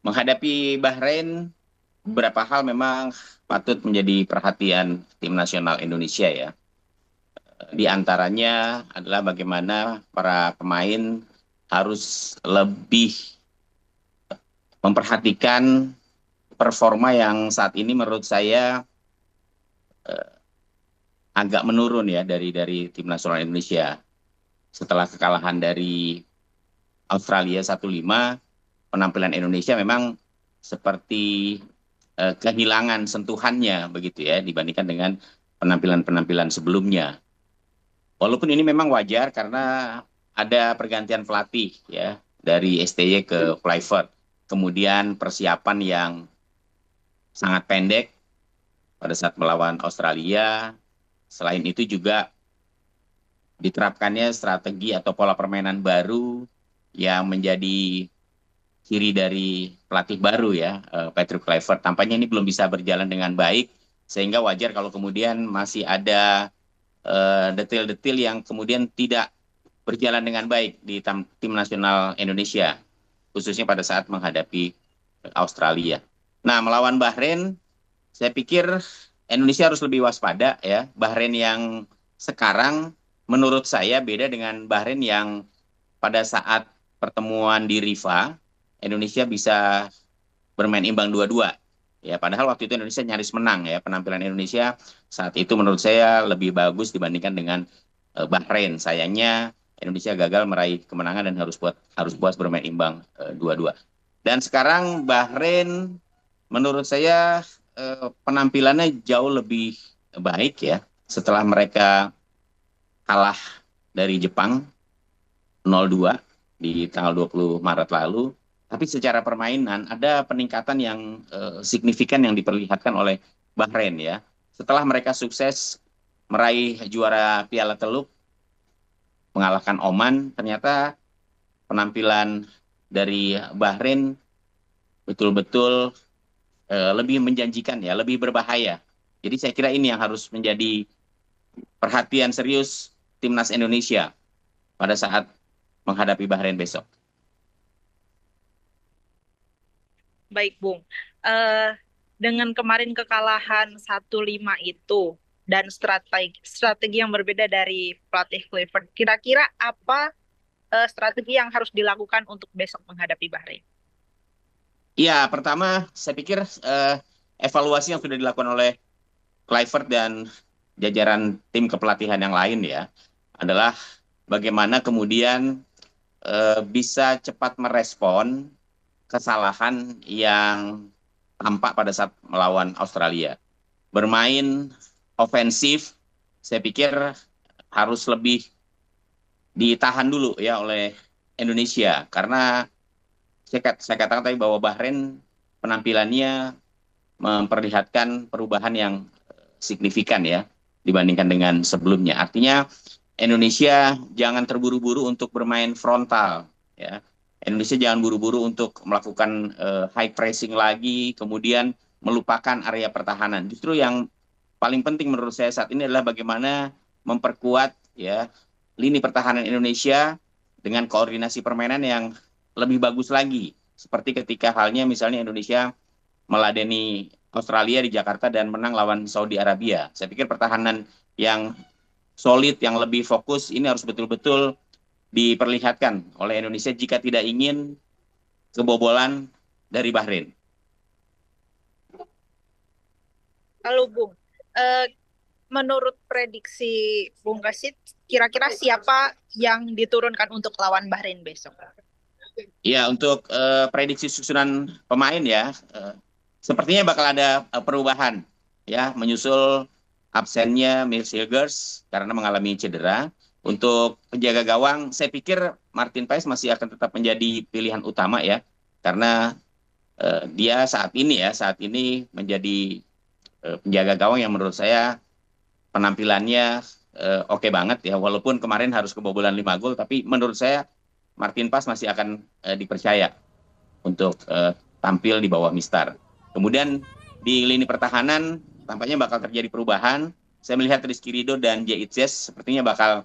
Menghadapi Bahrain, beberapa hal memang patut menjadi perhatian tim nasional Indonesia ya. Di antaranya adalah bagaimana para pemain harus lebih memperhatikan performa yang saat ini menurut saya agak menurun ya dari tim nasional Indonesia. Setelah kekalahan dari Australia 1-5, penampilan Indonesia memang seperti kehilangan sentuhannya begitu ya dibandingkan dengan penampilan-penampilan sebelumnya. Walaupun ini memang wajar karena ada pergantian pelatih ya dari STY ke Kluivert. Kemudian persiapan yang sangat pendek pada saat melawan Australia. Selain itu juga diterapkannya strategi atau pola permainan baru yang menjadi ciri dari pelatih baru ya, Patrick Kluivert. Tampaknya ini belum bisa berjalan dengan baik, sehingga wajar kalau kemudian masih ada detail-detail yang kemudian tidak berjalan dengan baik di tim nasional Indonesia, khususnya pada saat menghadapi Australia. Nah, melawan Bahrain, saya pikir Indonesia harus lebih waspada ya. Bahrain yang sekarang menurut saya beda dengan Bahrain yang pada saat pertemuan di Rifa, Indonesia bisa bermain imbang 2-2. Ya, padahal waktu itu Indonesia nyaris menang ya. Penampilan Indonesia saat itu menurut saya lebih bagus dibandingkan dengan Bahrain. Sayangnya Indonesia gagal meraih kemenangan dan harus puas bermain imbang 2-2. Dan sekarang Bahrain menurut saya penampilannya jauh lebih baik ya setelah mereka kalah dari Jepang 0-2 di tanggal 20 Maret lalu. Tapi secara permainan ada peningkatan yang signifikan yang diperlihatkan oleh Bahrain ya. Setelah mereka sukses meraih juara Piala Teluk, mengalahkan Oman, ternyata penampilan dari Bahrain betul-betul lebih menjanjikan ya, lebih berbahaya. Jadi saya kira ini yang harus menjadi perhatian serius timnas Indonesia pada saat menghadapi Bahrain besok. Baik, Bung. Eh, dengan kemarin kekalahan 1-5 itu dan strategi yang berbeda dari pelatih Clifford, kira-kira apa strategi yang harus dilakukan untuk besok menghadapi Bahrain? Iya, pertama saya pikir evaluasi yang sudah dilakukan oleh Kluivert dan jajaran tim kepelatihan yang lain ya adalah bagaimana kemudian bisa cepat merespon kesalahan yang tampak pada saat melawan Australia. Bermain ofensif, saya pikir harus lebih ditahan dulu ya oleh Indonesia karena saya katakan tadi bahwa Bahrain penampilannya memperlihatkan perubahan yang signifikan ya dibandingkan dengan sebelumnya. Artinya Indonesia jangan terburu-buru untuk bermain frontal ya. Indonesia jangan buru-buru untuk melakukan high pressing lagi kemudian melupakan area pertahanan. Justru yang paling penting menurut saya saat ini adalah bagaimana memperkuat ya lini pertahanan Indonesia dengan koordinasi permainan yang lebih bagus lagi. Seperti ketika halnya misalnya Indonesia meladeni Australia di Jakarta dan menang lawan Saudi Arabia. Saya pikir pertahanan yang solid, yang lebih fokus ini harus betul-betul diperlihatkan oleh Indonesia jika tidak ingin kebobolan dari Bahrain. Lalu, Bung, eh, menurut prediksi Bung Kasit, kira-kira siapa yang diturunkan untuk lawan Bahrain besok? Ya, untuk prediksi susunan pemain ya, sepertinya bakal ada perubahan ya, menyusul absennya Miles Hilgers karena mengalami cedera. Untuk penjaga gawang, saya pikir Martin Paes masih akan tetap menjadi pilihan utama ya, karena dia saat ini menjadi penjaga gawang yang menurut saya penampilannya oke banget ya, walaupun kemarin harus kebobolan 5 gol, tapi menurut saya Martin Paes masih akan dipercaya untuk tampil di bawah Mistar. Kemudian di lini pertahanan tampaknya bakal terjadi perubahan. Saya melihat Rizky Ridho dan Jay Itzes sepertinya bakal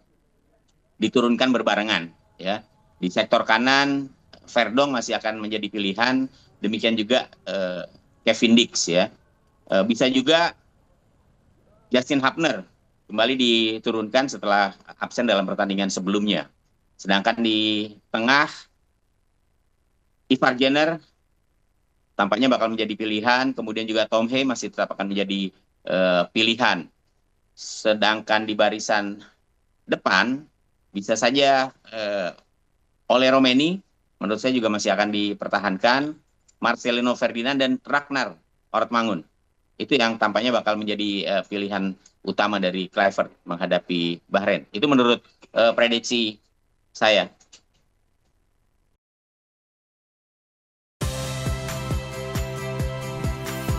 diturunkan berbarengan ya. Di sektor kanan Verdong masih akan menjadi pilihan demikian juga Kevin Dix ya. Bisa juga Justin Hubner kembali diturunkan setelah absen dalam pertandingan sebelumnya. Sedangkan di tengah, Ivar Jenner tampaknya bakal menjadi pilihan, kemudian juga Tom Hay masih tetap akan menjadi pilihan. Sedangkan di barisan depan, bisa saja Ole Romeni, menurut saya juga masih akan dipertahankan, Marcelino Ferdinand dan Ragnar Ortmangun. Itu yang tampaknya bakal menjadi pilihan utama dari Kluivert menghadapi Bahrain. Itu menurut prediksi saya.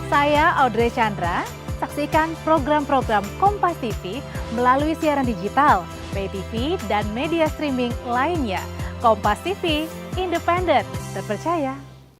Saya Audrey Chandra, saksikan program-program Kompas TV melalui siaran digital, pay TV, dan media streaming lainnya. Kompas TV, independen, terpercaya.